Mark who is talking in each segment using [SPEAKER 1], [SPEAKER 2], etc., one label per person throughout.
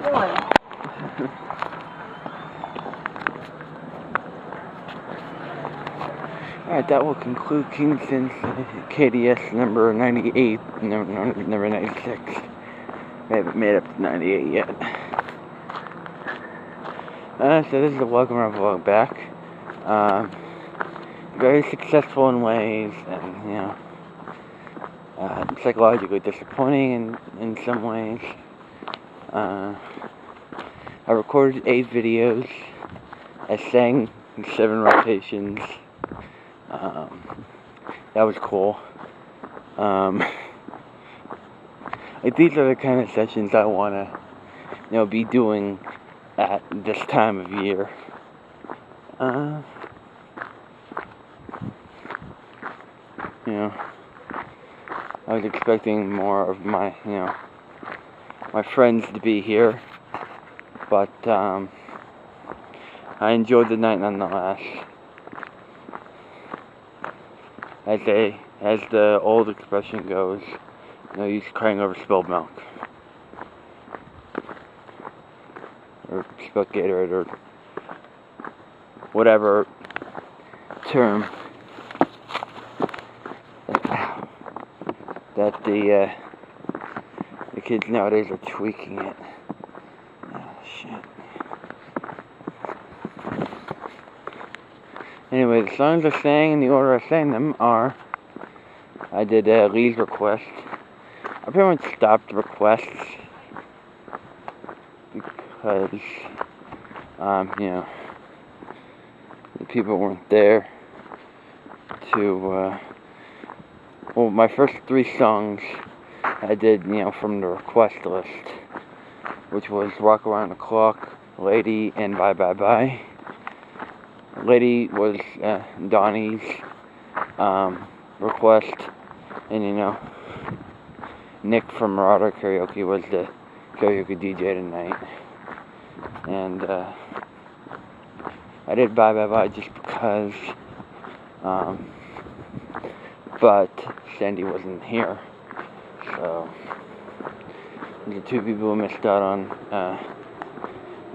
[SPEAKER 1] doing?
[SPEAKER 2] Alright, that will conclude Kingston's KDS number 98, number 96. I haven't made up to 98 yet. So this is a welcome vlog back. Very successful in ways, and you know, psychologically disappointing in some ways. I recorded 8 videos. I sang in 7 rotations. That was cool. Like, these are the kind of sessions I want to, you know, be doing at this time of year. You know, I was expecting more of my, you know, my friends to be here, but I enjoyed the night nonetheless. As the old expression goes, no use crying over spilled milk. Or spilled Gatorade, or whatever term that the kids nowadays are tweaking it. Oh, shit. Anyway, the songs I sang in the order I sang them are, I did Lee's request. I pretty much stopped requests because, you know, the people weren't there to, well, my first 3 songs I did, you know, from the request list, which was Rock Around the Clock, Lady, and Bye Bye Bye. Lady was Donnie's request, and you know, Nick from Marauder Karaoke was the karaoke DJ tonight, and I did Bye Bye Bye just because, but Sandy wasn't here, so the 2 people who missed out on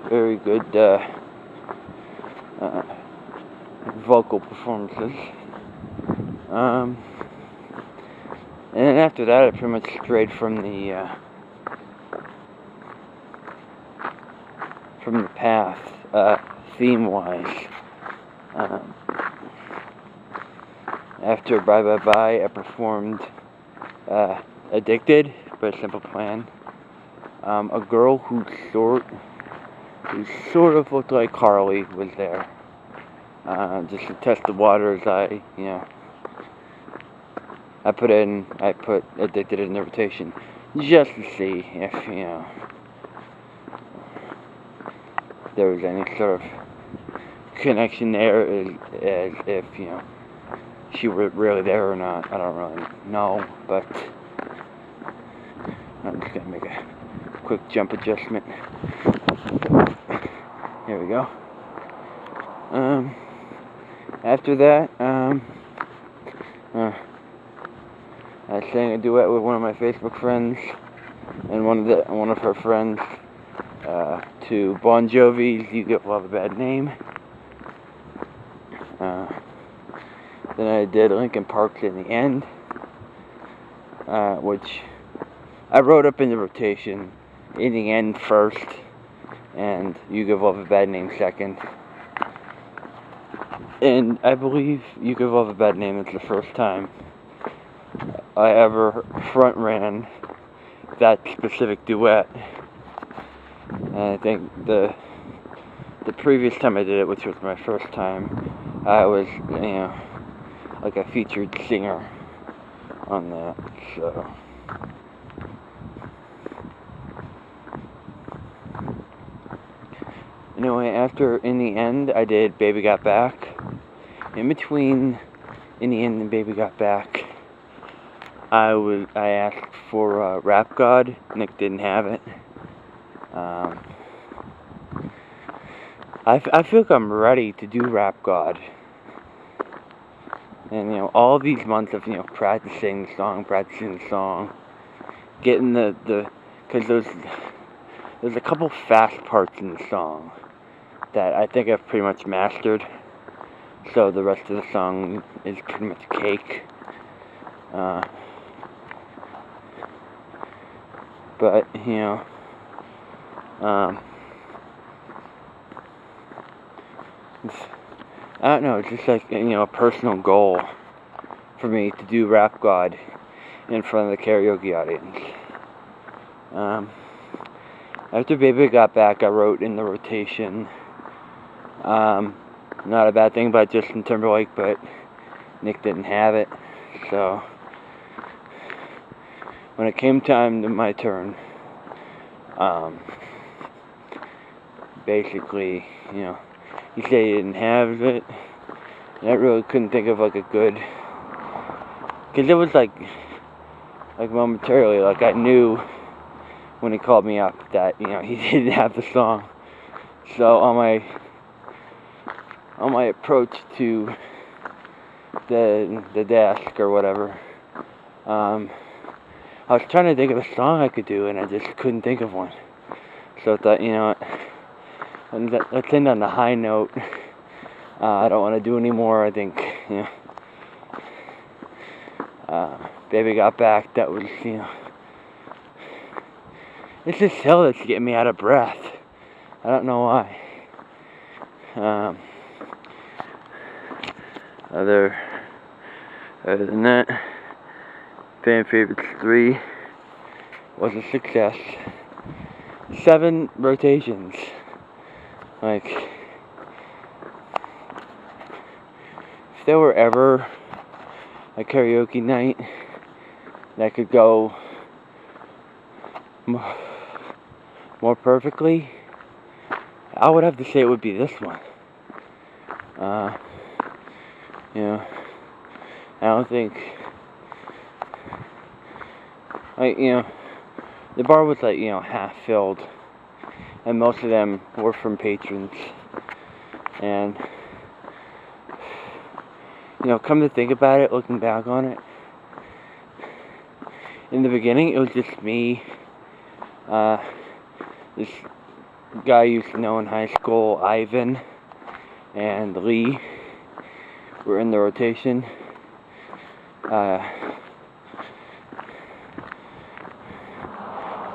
[SPEAKER 2] very good vocal performances. And then after that, I pretty much strayed from the path, theme-wise. After Bye Bye Bye, I performed Addicted by Simple Plan. A girl who sort of looked like Carly was there. Just to test the waters. You know, I put Addicted in the rotation just to see if, you know, there was any sort of connection there, as if, you know, she were really there or not. I don't really know, but I'm just gonna make a quick jump adjustment. Here we go. After that, I sang a duet with one of my Facebook friends and one of her friends to Bon Jovi's "You Give Love a Bad Name." Then I did Linkin Park's "In the End," which I wrote up in the rotation. "In the End" first, and "You Give Love a Bad Name" second. And I believe "You Give Love a Bad Name" is the first time I ever front ran that specific duet. And I think the previous time I did it, which was my first time, I was, you know, like a featured singer on that, so. Anyway, after "In the End," I did "Baby Got Back." In between "In the End" and "Baby Got Back," I asked for Rap God. Nick didn't have it. I feel like I'm ready to do Rap God. And, you know, all these months of, you know, practicing the song, getting because there's a couple fast parts in the song that I think I've pretty much mastered. So the rest of the song is pretty much cake. But, you know, I don't know, it's just like, you know, a personal goal for me to do Rap God in front of the karaoke audience. After Baby got back, I wrote in the rotation. Not a bad thing about Justin Timberlake, but Nick didn't have it. So when it came time to my turn, basically, you know, he said he didn't have it, and I really couldn't think of like a good, because it was like momentarily, like I knew when he called me up that, you know, he didn't have the song. So on my approach to the desk or whatever, I was trying to think of a song I could do, and I just couldn't think of one. So I thought, you know what, let's end on the high note. I don't want to do any more. I think, you know, Baby Got Back, that was, you know, it's this hill that's getting me out of breath. I don't know why. Other than that, Fan Favorites 3 was a success. 7 rotations. Like, if there were ever a karaoke night that could go more perfectly, I would have to say it would be this one. You know, I don't think, like, you know, the bar was like, you know, half filled, and most of them were from patrons. And, you know, come to think about it, looking back on it, in the beginning it was just me, this guy I used to know in high school, Ivan, and Lee were in the rotation.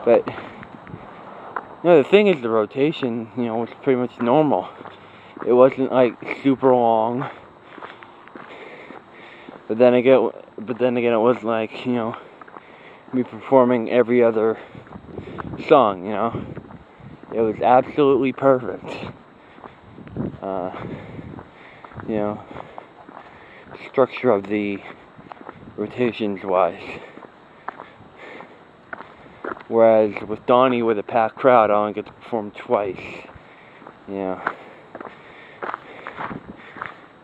[SPEAKER 2] But, you know, the thing is, the rotation, you know, was pretty much normal. It wasn't like super long. But then again, it was like, you know, me performing every other song, you know. It was absolutely perfect. You know, structure of the rotations wise. Whereas with Donnie, with a packed crowd, I only get to perform twice. You know,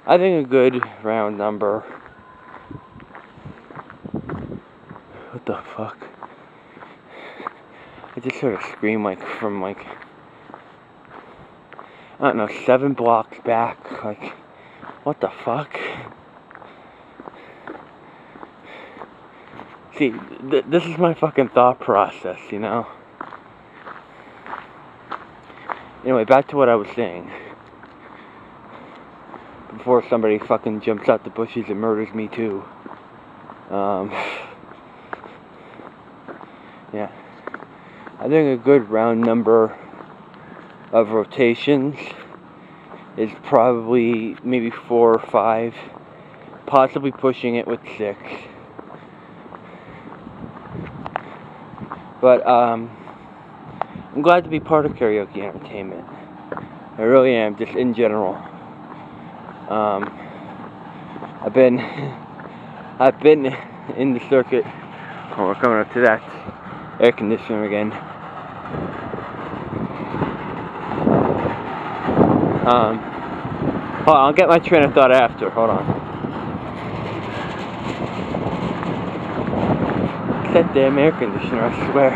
[SPEAKER 2] I think a good round number. What the fuck? I just heard a scream like from like, I don't know, 7 blocks back. Like, what the fuck? See, this is my fucking thought process, you know? Anyway, back to what I was saying. Before somebody fucking jumps out the bushes and murders me too. Yeah. I think a good round number of rotations is probably maybe 4 or 5. Possibly pushing it with 6. But, I'm glad to be part of karaoke entertainment. I really am, just in general. I've been in the circuit. Oh, we're coming up to that air conditioner again. Hold on, I'll get my train of thought after. Hold on. That damn air conditioner, I swear.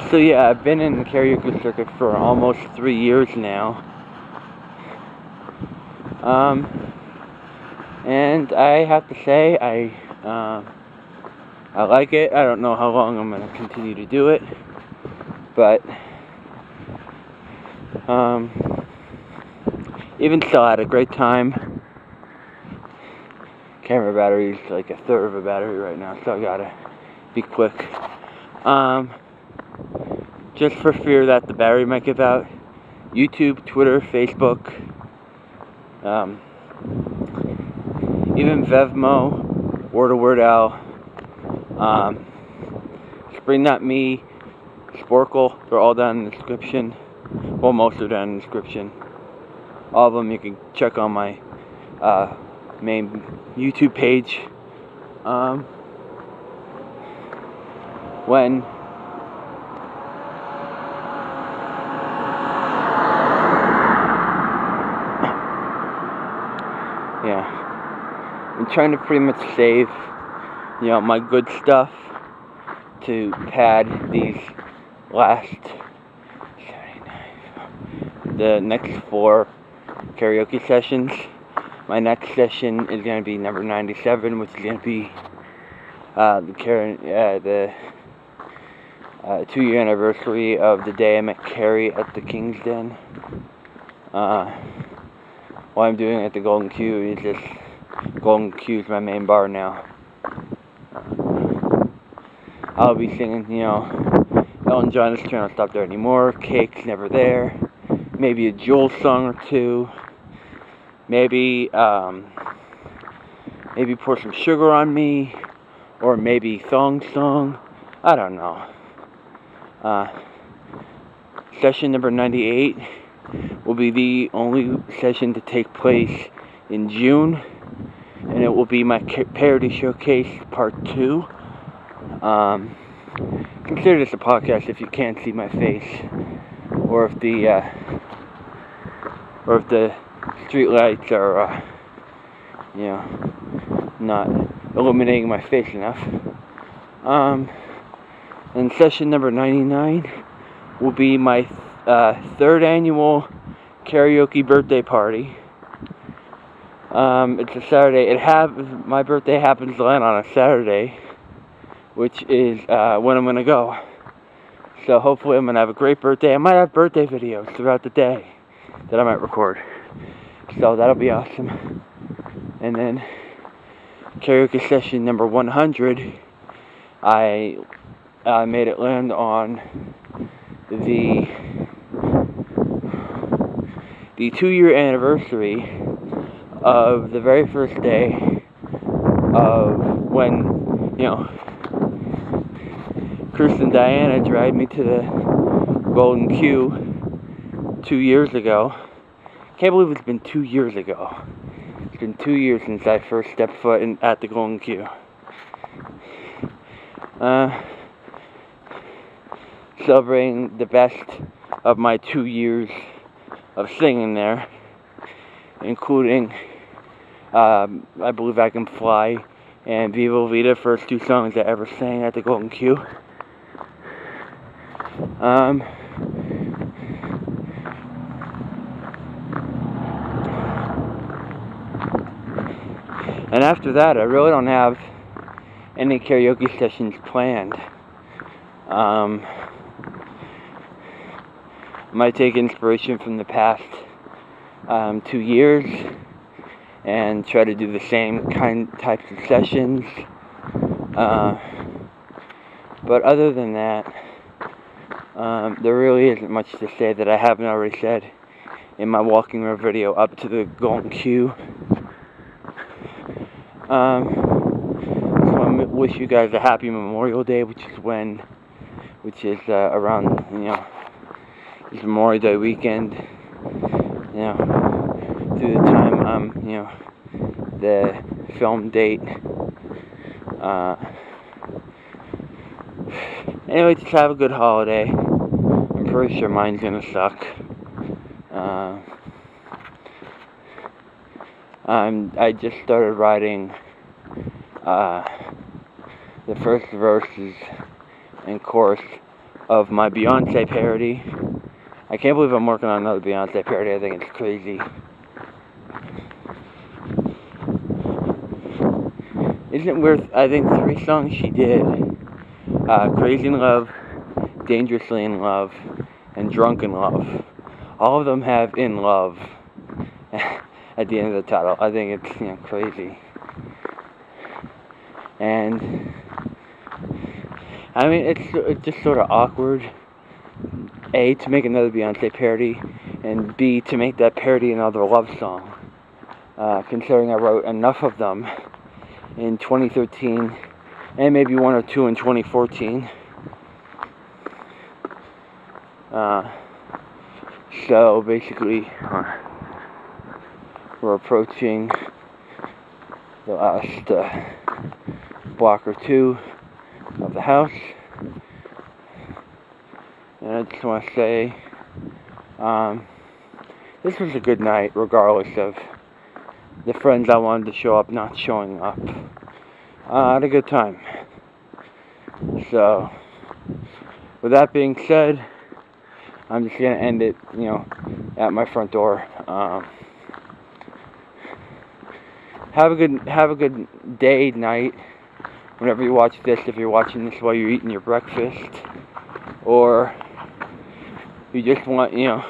[SPEAKER 2] So yeah, I've been in the karaoke circuit for almost 3 years now. And I have to say, I like it. I don't know how long I'm going to continue to do it, but even still, I had a great time. Camera battery is like a third of a battery right now, so I gotta be quick. Just for fear that the battery might give out, YouTube, Twitter, Facebook, even Vevmo, Word of Word Owl, Spring.me, Sporkle, they're all down in the description. Well, most are down in the description. All of them you can check on my main YouTube page. When I'm trying to pretty much save, my good stuff to pad these the next 4 karaoke sessions. My next session is going to be number 97, which is going to be the 2-year anniversary of the day I met Carrie at the King's Den. What I'm doing at the Golden Q is just, Golden Q is my main bar now. I'll be singing, Ellen John's Trying to Stop There Anymore, Cake's Never There, maybe a Jewel song or two, maybe Pour Some Sugar on Me, or maybe Thong Song, I don't know. Session number 98 will be the only session to take place in June, and it will be my parody showcase part 2. Consider this a podcast if you can't see my face, or if the street lights are not illuminating my face enough. And session number 99 will be my 3rd annual karaoke birthday party. It's a Saturday. My birthday happens to land on a Saturday, which is when I'm going to go. So hopefully I'm going to have a great birthday. I might have birthday videos throughout the day that I might record. So that'll be awesome. And then karaoke session number 100, I made it land on the 2-year anniversary of the very first day of when, Chris and Diana dragged me to the Golden Q 2 years ago. Can't believe it's been 2 years ago. It's been 2 years since I first stepped foot at the Golden Q. Celebrating the best of my 2 years of singing there, including I Believe I Can Fly and Viva Vida, first 2 songs I ever sang at the Golden Q. And after that, I really don't have any karaoke sessions planned. I might take inspiration from the past 2 years and try to do the same types of sessions. But other than that, there really isn't much to say that I haven't already said in my walking around video up to the Golden Q. So I wish you guys a happy Memorial Day, which is around, it's Memorial Day weekend, through the time, the film date. Anyway, just have a good holiday. I'm pretty sure mine's gonna suck. I just started writing the first verses and chorus of my Beyonce parody. I can't believe I'm working on another Beyonce parody. I think it's crazy. isn't worth, I think, 3 songs she did. Crazy in Love, Dangerously in Love, and Drunk in Love. All of them have In Love at the end of the title. I think it's, you know, crazy. And I mean, it's just sort of awkward, A, to make another Beyonce parody, and B, to make that parody another love song. Considering I wrote enough of them in 2013, and maybe 1 or 2 in 2014. So basically, we're approaching the last block or 2 of the house, and I just want to say, this was a good night, regardless of the friends I wanted to show up not showing up. I had a good time. So, with that being said, I'm just gonna end it, you know, at my front door. Have a good day, night, whenever you watch this. If you're watching this while you're eating your breakfast, or you just want, you know,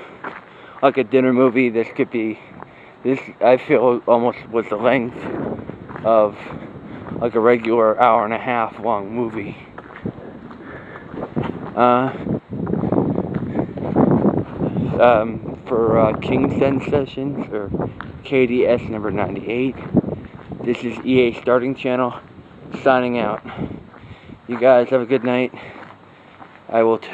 [SPEAKER 2] like a dinner movie, this could be. This, I feel, almost was the length of like a regular hour and a half long movie. For Karaoke Sessions, or KDS number 98, this is EAStartingChannel signing out. You guys have a good night. I will too.